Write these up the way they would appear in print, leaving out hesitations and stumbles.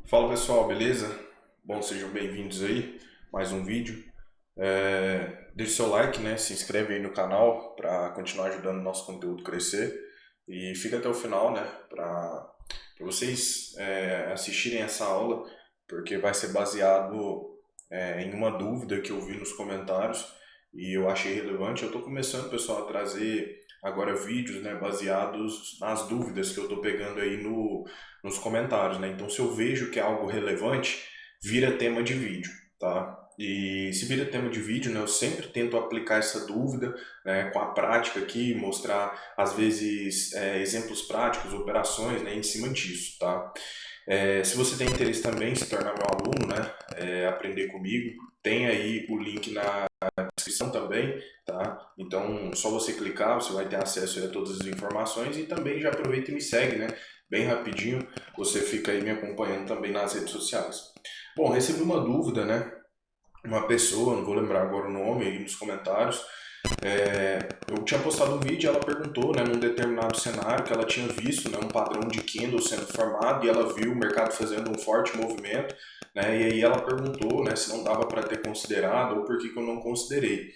Fala pessoal, beleza? Bom, sejam bem-vindos aí, mais um vídeo. Deixe seu like, né? Se inscreve aí no canal para continuar ajudando o nosso conteúdo a crescer. E fica até o final, né? Para vocês assistirem essa aula, porque vai ser baseado em uma dúvida que eu vi nos comentários e eu achei relevante. Eu estou começando, pessoal, a trazer agora vídeos, né, baseados nas dúvidas que eu estou pegando aí nos comentários, né? Então, se eu vejo que é algo relevante, vira tema de vídeo, tá? E se vira tema de vídeo, né, eu sempre tento aplicar essa dúvida, né, com a prática aqui, mostrar, às vezes, exemplos práticos, operações, né, em cima disso, tá? Se você tem interesse também em se tornar meu aluno, né, aprender comigo, tem aí o link na descrição também, tá? Então, só você clicar, você vai ter acesso a todas as informações e também já aproveita e me segue, né? Bem rapidinho, você fica aí me acompanhando também nas redes sociais. Bom, recebi uma dúvida, né? Uma pessoa, não vou lembrar agora o nome, aí nos comentários. Eu tinha postado um vídeo e ela perguntou, né, num determinado cenário que ela tinha visto, né, um padrão de candle sendo formado e ela viu o mercado fazendo um forte movimento, né, e aí ela perguntou, né, se não dava para ter considerado ou por que eu não considerei.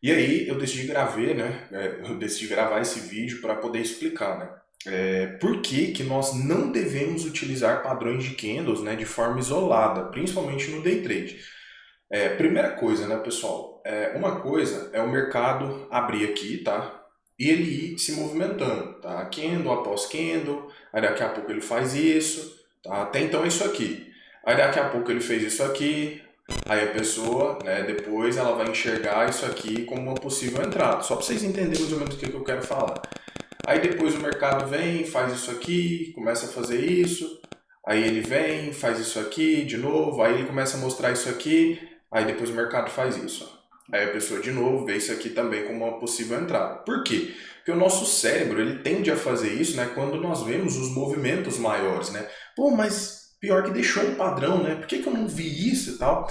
E aí eu decidi eu decidi gravar esse vídeo para poder explicar, né, por que que nós não devemos utilizar padrões de candles, né, de forma isolada, principalmente no day trade. Primeira coisa, né, pessoal? Uma coisa é o mercado abrir aqui, tá? E ele ir se movimentando, tá? Candle após candle, aí daqui a pouco ele faz isso, tá? Até então é isso aqui. Aí daqui a pouco ele fez isso aqui, aí a pessoa, né, depois ela vai enxergar isso aqui como uma possível entrada. Só para vocês entenderem mais ou menos o que eu quero falar. Aí depois o mercado vem, faz isso aqui, começa a fazer isso, aí ele vem, faz isso aqui de novo, aí ele começa a mostrar isso aqui, aí depois o mercado faz isso. Aí a pessoa de novo vê isso aqui também como uma possível entrada. Por quê? Porque o nosso cérebro ele tende a fazer isso, né, quando nós vemos os movimentos maiores, né? Pô, mas pior que deixou um padrão, né? Por que que eu não vi isso e tal?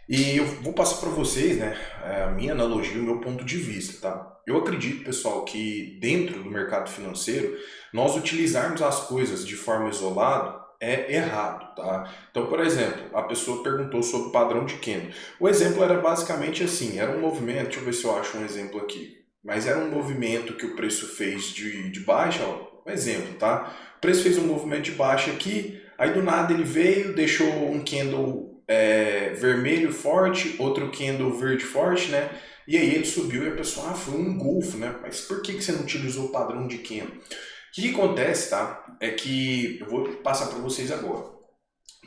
E eu vou passar para vocês, né, a minha analogia, o meu ponto de vista, tá? Eu acredito, pessoal, que dentro do mercado financeiro, nós utilizarmos as coisas de forma isolada é errado, tá? Então, por exemplo, a pessoa perguntou sobre o padrão de candle. O exemplo era basicamente assim, era um movimento, deixa eu ver se eu acho um exemplo aqui, mas era um movimento que o preço fez de baixa, ó, um exemplo, tá? O preço fez um movimento de baixa aqui, aí do nada ele veio, deixou um candle vermelho forte, outro candle verde forte, né? E aí ele subiu e a pessoa, foi um engolfo, né? Mas por que você não utilizou o padrão de candle? O que acontece, tá? É que eu vou passar para vocês agora.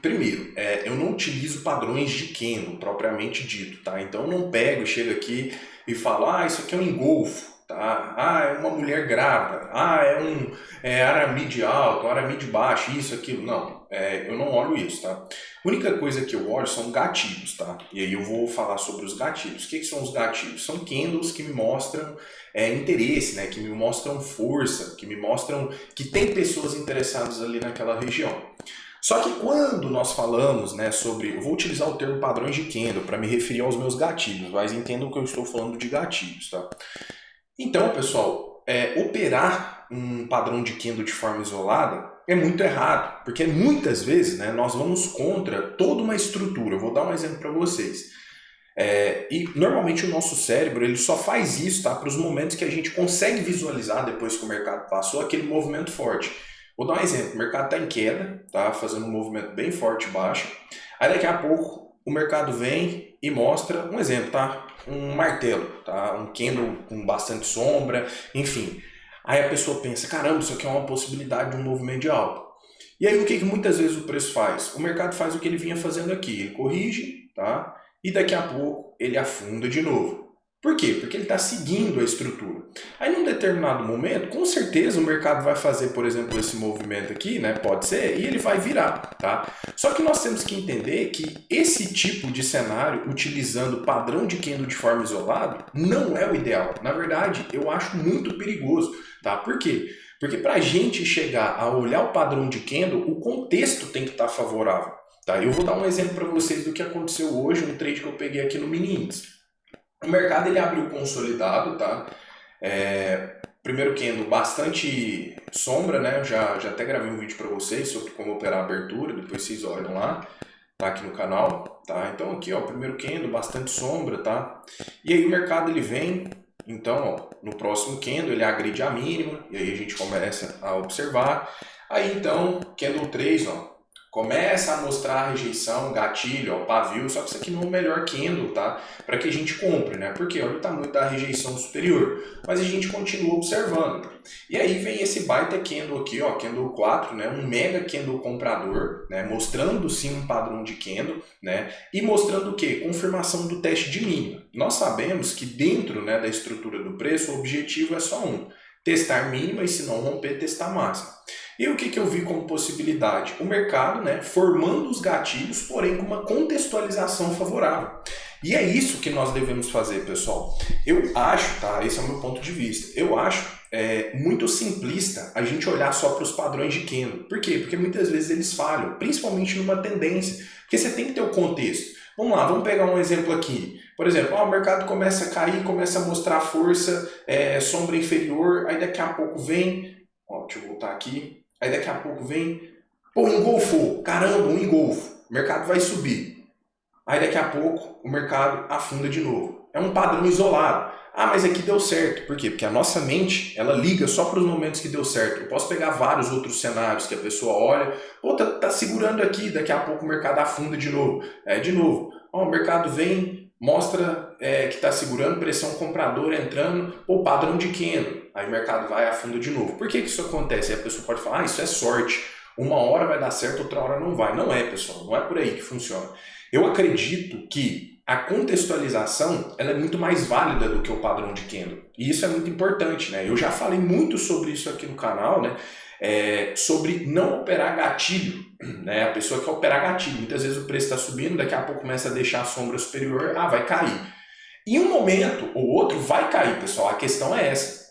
Primeiro, eu não utilizo padrões de candle propriamente dito, tá? Então eu não pego, chego aqui e falo, isso aqui é um engolfo, tá? É uma mulher grávida, aramide alto, aramide baixo, isso, aquilo. Não, eu não olho isso, tá? A única coisa que eu olho são gatilhos, tá? E aí eu vou falar sobre os gatilhos. O que são os gatilhos? São candles que me mostram interesse, né? Que me mostram força, que me mostram que tem pessoas interessadas ali naquela região. Só que quando nós falamos, né, sobre... Eu vou utilizar o termo padrões de candle para me referir aos meus gatilhos, mas entendam que eu estou falando de gatilhos, tá? Então, pessoal, operar um padrão de candle de forma isolada é muito errado, porque muitas vezes, né, nós vamos contra toda uma estrutura. Eu vou dar um exemplo para vocês. E normalmente o nosso cérebro ele só faz isso, tá, para os momentos que a gente consegue visualizar depois que o mercado passou aquele movimento forte. Vou dar um exemplo, o mercado está em queda, tá fazendo um movimento bem forte baixo, aí daqui a pouco o mercado vem e mostra, um exemplo, tá? Um martelo, tá? Um candle com bastante sombra, enfim. Aí a pessoa pensa, caramba, isso aqui é uma possibilidade de um movimento de alta. E aí o que muitas vezes o preço faz? O mercado faz o que ele vinha fazendo aqui, ele corrige, tá? E daqui a pouco ele afunda de novo. Por quê? Porque ele está seguindo a estrutura. Aí num determinado momento, com certeza o mercado vai fazer, por exemplo, esse movimento aqui, né? Pode ser, e ele vai virar, tá? Só que nós temos que entender que esse tipo de cenário, utilizando padrão de candle de forma isolada, não é o ideal. Na verdade, eu acho muito perigoso, tá? Por quê? Porque para a gente chegar a olhar o padrão de candle, o contexto tem que estar favorável, tá? Eu vou dar um exemplo para vocês do que aconteceu hoje, um trade que eu peguei aqui no mini índice. O mercado ele abriu consolidado, tá? primeiro candle bastante sombra, né? Eu já até gravei um vídeo para vocês sobre como operar a abertura, depois vocês olham lá, tá aqui no canal, tá? Então aqui, ó, primeiro candle bastante sombra, tá? E aí o mercado ele vem, então, ó, no próximo candle ele agride a mínima, e aí a gente começa a observar. Aí então, candle 3, ó, começa a mostrar a rejeição, gatilho, ó, pavio, só que isso aqui não é o melhor candle, tá? Para que a gente compre, né? Porque olha o tamanho da rejeição superior. Mas a gente continua observando. E aí vem esse baita candle aqui, ó, candle 4, né? Um mega candle comprador, né? Mostrando sim um padrão de candle, né? E mostrando o quê? Confirmação do teste de mínima. Nós sabemos que dentro, né, da estrutura do preço, o objetivo é só um: testar mínima e, se não romper, testar máxima. E o que eu vi como possibilidade? O mercado, né, formando os gatilhos, porém com uma contextualização favorável. E é isso que nós devemos fazer, pessoal. Eu acho, tá? Esse é o meu ponto de vista. Eu acho muito simplista a gente olhar só para os padrões de candle. Por quê? Porque muitas vezes eles falham, principalmente numa tendência. Porque você tem que ter o contexto. Vamos lá, vamos pegar um exemplo aqui. Por exemplo, o mercado começa a cair, começa a mostrar força, sombra inferior, aí daqui a pouco vem, ó, deixa eu voltar aqui, aí daqui a pouco vem, pô, engolfou, caramba, um engolfo, o mercado vai subir. Aí daqui a pouco o mercado afunda de novo. É um padrão isolado. Ah, mas aqui deu certo. Por quê? Porque a nossa mente, ela liga só para os momentos que deu certo. Eu posso pegar vários outros cenários que a pessoa olha, pô, tá segurando aqui, daqui a pouco o mercado afunda de novo. De novo. Ó, o mercado vem, mostra que está segurando, pressão compradora entrando, pô, padrão de candle. Aí o mercado vai e afunda de novo. Por que isso acontece? Aí a pessoa pode falar, isso é sorte. Uma hora vai dar certo, outra hora não vai. Não é, pessoal. Não é por aí que funciona. Eu acredito que a contextualização ela é muito mais válida do que o padrão de candle. E isso é muito importante, né? Eu já falei muito sobre isso aqui no canal, né? Sobre não operar gatilho, né? A pessoa quer operar gatilho. Muitas vezes o preço está subindo, daqui a pouco começa a deixar a sombra superior, vai cair. Em um momento ou outro vai cair, pessoal. A questão é essa.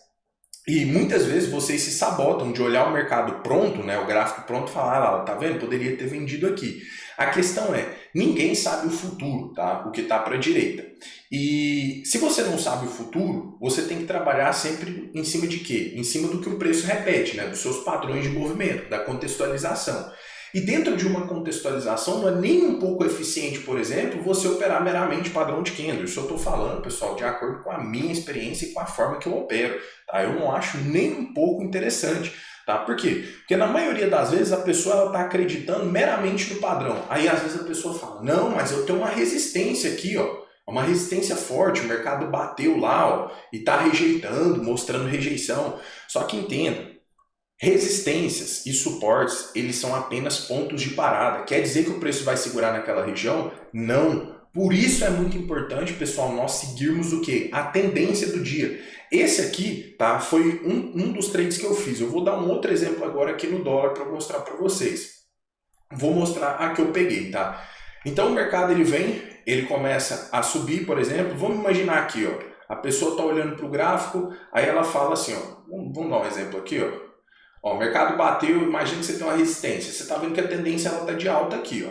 E muitas vezes vocês se sabotam de olhar o mercado pronto, né, o gráfico pronto e falar, lá, tá vendo? Poderia ter vendido aqui. A questão é, ninguém sabe o futuro, tá? O que está para a direita. E se você não sabe o futuro, você tem que trabalhar sempre em cima de quê? Em cima do que o preço repete, né? Dos seus padrões de movimento, da contextualização. E dentro de uma contextualização não é nem um pouco eficiente, por exemplo, você operar meramente padrão de candle. Isso eu estou falando, pessoal, de acordo com a minha experiência e com a forma que eu opero. Tá? Eu não acho nem um pouco interessante. Tá? Por quê? Porque na maioria das vezes a pessoa está acreditando meramente no padrão. Aí às vezes a pessoa fala, não, mas eu tenho uma resistência aqui, ó. Uma resistência forte, o mercado bateu lá, ó, e está rejeitando, mostrando rejeição. Só que entenda, resistências e suportes, eles são apenas pontos de parada. Quer dizer que o preço vai segurar naquela região? Não. Por isso é muito importante, pessoal, nós seguirmos o quê? A tendência do dia. Esse aqui, tá, foi um dos trades que eu fiz. Eu vou dar um outro exemplo agora aqui no dólar para mostrar para vocês. Vou mostrar a que eu peguei, tá? Então o mercado ele vem, ele começa a subir, por exemplo. Vamos imaginar aqui, ó. A pessoa está olhando para o gráfico, aí ela fala assim, ó. Vamos dar um exemplo aqui, ó. Ó, o mercado bateu, imagina que você tem uma resistência. Você está vendo que a tendência está de alta aqui.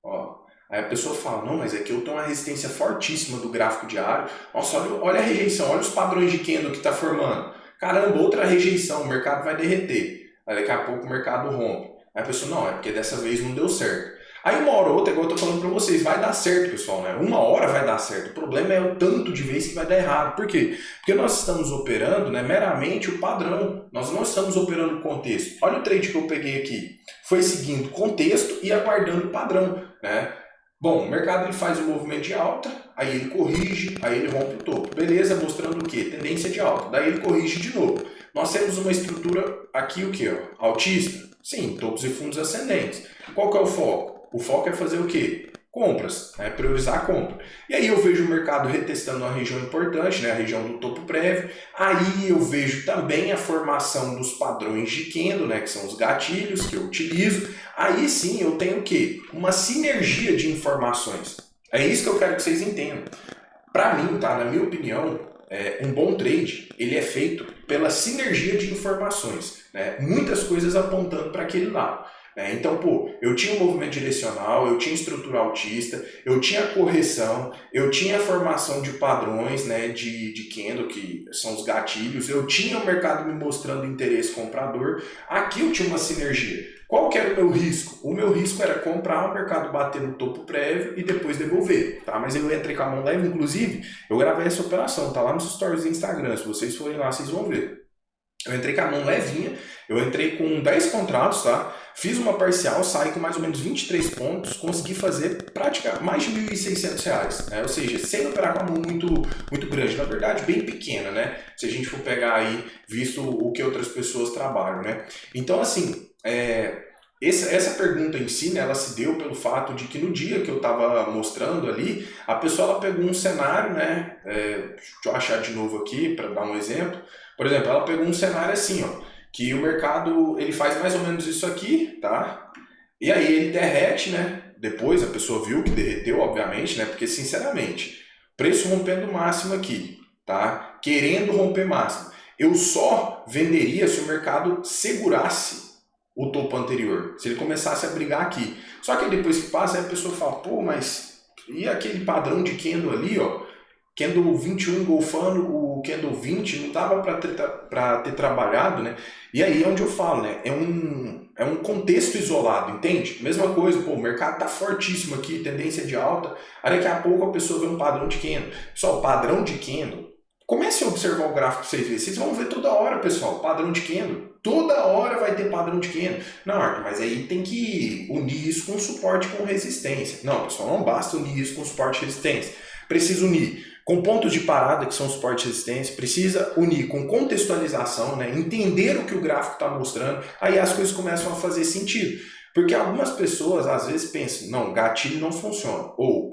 Ó. Aí a pessoa fala, não, mas aqui eu tenho uma resistência fortíssima do gráfico diário. Nossa, olha a rejeição, olha os padrões de candle que está formando. Caramba, outra rejeição, o mercado vai derreter. Aí daqui a pouco o mercado rompe. Aí a pessoa, não, é porque dessa vez não deu certo. Aí uma hora ou outra, igual eu estou falando para vocês, vai dar certo, pessoal, né? Uma hora vai dar certo. O problema é o tanto de vezes que vai dar errado. Por quê? Porque nós estamos operando, né, meramente o padrão. Nós não estamos operando o contexto. Olha o trade que eu peguei aqui. Foi seguindo contexto e aguardando o padrão, né? Bom, o mercado ele faz um movimento de alta, aí ele corrige, aí ele rompe o topo. Beleza, mostrando o quê? Tendência de alta. Daí ele corrige de novo. Nós temos uma estrutura aqui, o quê? Ó? Altista? Sim, topos e fundos ascendentes. Qual que é o foco? O foco é fazer o quê? Compras, né? Priorizar a compra. E aí eu vejo o mercado retestando uma região importante, né? A região do topo prévio. Aí eu vejo também a formação dos padrões de candle, né? Que são os gatilhos que eu utilizo. Aí sim eu tenho o quê? Uma sinergia de informações. É isso que eu quero que vocês entendam. Para mim, tá? Na minha opinião, um bom trade ele é feito pela sinergia de informações, né? Muitas coisas apontando para aquele lado. Então, pô, eu tinha um movimento direcional, eu tinha estrutura altista, eu tinha correção, eu tinha formação de padrões, né, de candle, que são os gatilhos, eu tinha o mercado me mostrando interesse comprador. Aqui eu tinha uma sinergia. Qual que era o meu risco? O meu risco era comprar, o mercado bater no topo prévio e depois devolver, tá? Mas eu entrei com a mão leve, inclusive, eu gravei essa operação, tá lá nos stories do Instagram, se vocês forem lá, vocês vão ver. Eu entrei com a mão levinha, eu entrei com 10 contratos, tá? Fiz uma parcial, saí com mais ou menos 23 pontos, consegui fazer praticamente mais de R$ 1.600, né? Ou seja, sem operar com a mão muito grande, na verdade bem pequena, né? Se a gente for pegar aí, visto o que outras pessoas trabalham, né? Então, assim, essa pergunta em si, né, ela se deu pelo fato de que no dia que eu estava mostrando ali, a pessoa ela pegou um cenário, né? Deixa eu achar de novo aqui para dar um exemplo. Por exemplo, ela pegou um cenário assim, ó, que o mercado ele faz mais ou menos isso aqui, tá? E aí ele derrete, né? Depois a pessoa viu que derreteu, obviamente, né? Porque sinceramente, preço rompendo máximo aqui, tá? Querendo romper máximo. Eu só venderia se o mercado segurasse o topo anterior, se ele começasse a brigar aqui. Só que depois que passa, aí a pessoa fala, pô, mas e aquele padrão de candle ali, ó? Candle 21 engolfando o Candle 20, não dava para ter trabalhado, né? E aí é onde eu falo, né? É um contexto isolado, entende? Mesma coisa, pô, o mercado tá fortíssimo aqui, tendência de alta, aí daqui a pouco a pessoa vê um padrão de candle. Pessoal, padrão de candle, comece a observar o gráfico para vocês verem. Vocês vão ver toda hora, pessoal, padrão de candle. Toda hora vai ter padrão de candle. Não, Arthur, mas aí tem que unir isso com suporte e com resistência. Não, pessoal, não basta unir isso com suporte e resistência. Precisa unir com pontos de parada, que são suporte e resistência, precisa unir com contextualização, né? Entender o que o gráfico está mostrando, aí as coisas começam a fazer sentido. Porque algumas pessoas às vezes pensam, não, gatilho não funciona, ou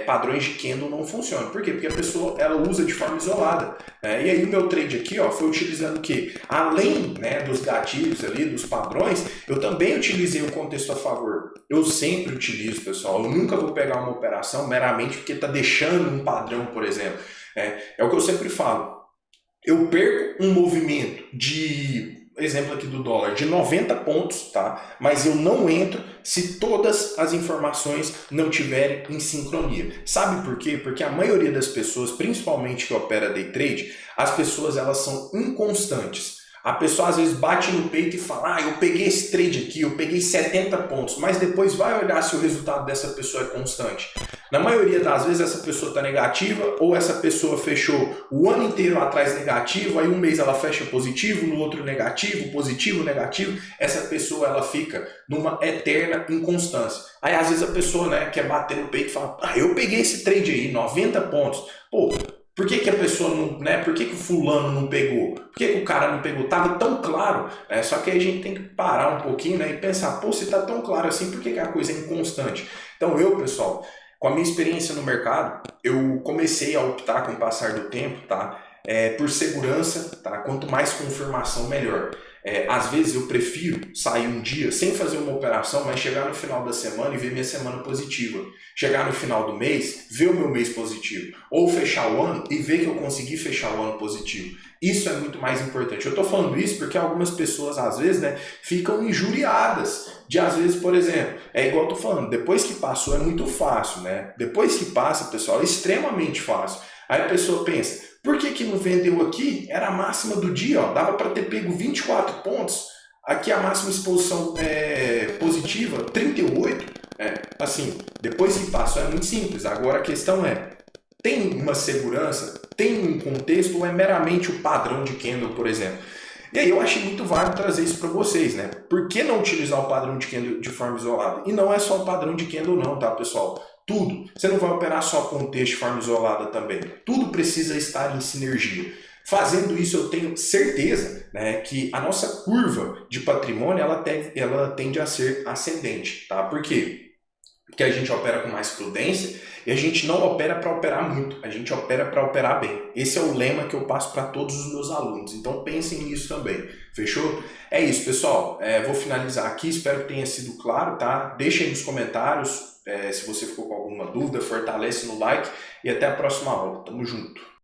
padrões de candle não funcionam. Por quê? Porque a pessoa ela usa de forma isolada. E aí o meu trade aqui ó, foi utilizando o quê? Além, né, dos gatilhos ali, dos padrões, eu também utilizei o contexto a favor. Eu sempre utilizo, pessoal, eu nunca vou pegar uma operação meramente porque está deixando um padrão, por exemplo. É o que eu sempre falo. Eu perco um movimento de, exemplo aqui do dólar, de 90 pontos, tá? Mas eu não entro se todas as informações não tiverem em sincronia. Sabe por quê? Porque a maioria das pessoas, principalmente que opera day trade, as pessoas elas são inconstantes. A pessoa às vezes bate no peito e fala, eu peguei esse trade aqui, eu peguei 70 pontos, mas depois vai olhar se o resultado dessa pessoa é constante. Na maioria das vezes essa pessoa está negativa ou essa pessoa fechou o ano inteiro atrás negativo, aí um mês ela fecha positivo, no outro negativo, positivo, negativo. Essa pessoa ela fica numa eterna inconstância. Aí às vezes a pessoa, né, quer bater no peito e fala, eu peguei esse trade aí, 90 pontos. Pô, por que a pessoa não, né? Por que o fulano não pegou? Por que o cara não pegou? Tava tão claro, né? Só que aí a gente tem que parar um pouquinho, né, e pensar, pô, se tá tão claro assim, por que a coisa é inconstante? Então pessoal, com a minha experiência no mercado, eu comecei a optar com o passar do tempo, tá? Por segurança, tá? Quanto mais confirmação, melhor. Às vezes eu prefiro sair um dia sem fazer uma operação, mas chegar no final da semana e ver minha semana positiva. Chegar no final do mês, ver o meu mês positivo. Ou fechar o ano e ver que eu consegui fechar o ano positivo. Isso é muito mais importante. Eu estou falando isso porque algumas pessoas, às vezes, né, ficam injuriadas. De, às vezes, por exemplo, é igual eu tô falando, depois que passou é muito fácil, né? Depois que passa, pessoal, é extremamente fácil. Aí a pessoa pensa, por que não vendeu aqui? Era a máxima do dia, ó, dava para ter pego 24 pontos. Aqui a máxima exposição positiva, 38. Assim, depois que passou é muito simples. Agora a questão tem uma segurança, tem um contexto ou é meramente o padrão de candle, por exemplo? E aí eu achei muito válido trazer isso para vocês, né? Por que não utilizar o padrão de candle de forma isolada? E não é só o padrão de candle não, tá, pessoal? Tudo. Você não vai operar só com o texto de forma isolada também. Tudo precisa estar em sinergia. Fazendo isso, eu tenho certeza, né, que a nossa curva de patrimônio ela tende a ser ascendente, tá? Por quê? Porque a gente opera com mais prudência e a gente não opera para operar muito, a gente opera para operar bem. Esse é o lema que eu passo para todos os meus alunos, então pensem nisso também, fechou? É isso, pessoal, vou finalizar aqui, espero que tenha sido claro, tá? Deixem aí nos comentários se você ficou com alguma dúvida, fortalece no like e até a próxima aula, tamo junto!